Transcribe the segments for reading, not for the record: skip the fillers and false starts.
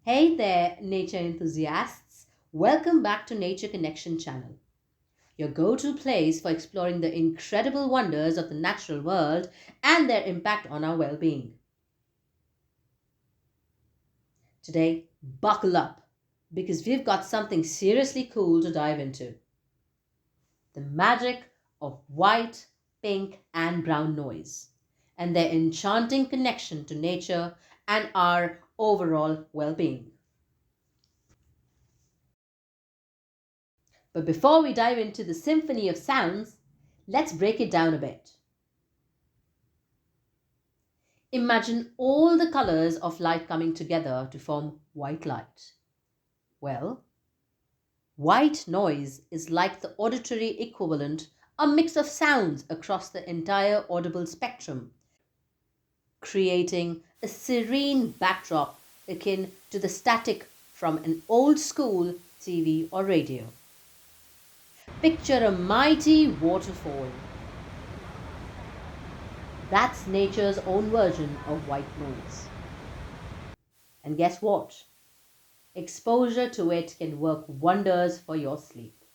Hey there, nature enthusiasts. Welcome back to Nature Connection channel, your go-to place for exploring the incredible wonders of the natural world and their impact on our well-being. Today, buckle up because we've got something seriously cool to dive into. The magic of white, pink, and brown noise and their enchanting connection to nature and our overall well-being. But before we dive into the symphony of sounds, let's break it down a bit. Imagine all the colors of light coming together to form white light. Well, white noise is like the auditory equivalent, a mix of sounds across the entire audible spectrum, creating a serene backdrop akin to the static from an old school TV or radio. Picture a mighty waterfall. That's nature's own version of white noise. And guess what? Exposure to it can work wonders for your sleep.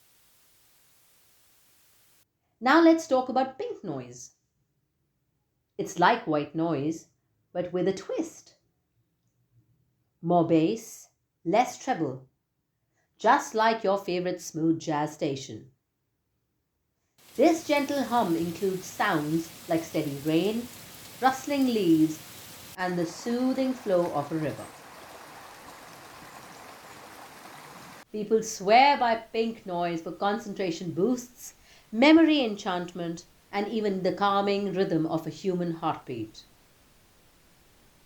Now let's talk about pink noise. It's like white noise, but with a twist. More bass, less treble, just like your favorite smooth jazz station. This gentle hum includes sounds like steady rain, rustling leaves, and the soothing flow of a river. People swear by pink noise for concentration boosts, memory enchantment, and even the calming rhythm of a human heartbeat.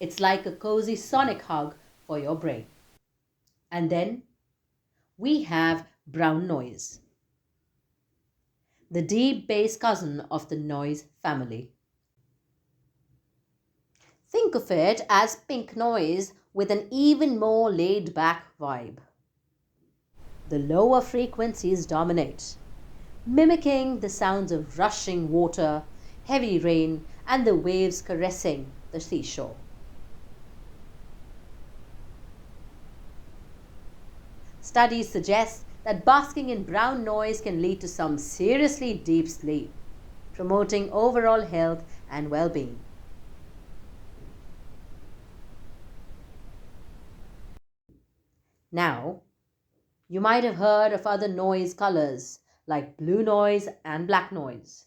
It's like a cozy sonic hug for your brain. And then we have brown noise, the deep bass cousin of the noise family. Think of it as pink noise with an even more laid back vibe. The lower frequencies dominate, mimicking the sounds of rushing water, heavy rain, and the waves caressing the seashore. Studies suggest that basking in brown noise can lead to some seriously deep sleep, promoting overall health and well being. Now, you might have heard of other noise colors like blue noise and black noise,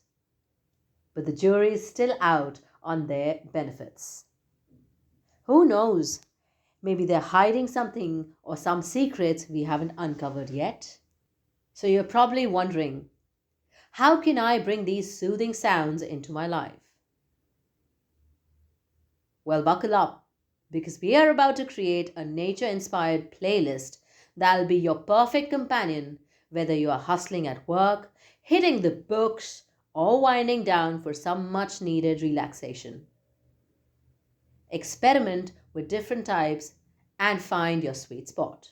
but the jury is still out on their benefits. Who knows? Maybe they're hiding something or some secrets we haven't uncovered yet. So you're probably wondering, how can I bring these soothing sounds into my life? Well, buckle up because we are about to create a nature inspired playlist that'll be your perfect companion whether you are hustling at work, hitting the books, or winding down for some much needed relaxation. Experiment with different types and find your sweet spot.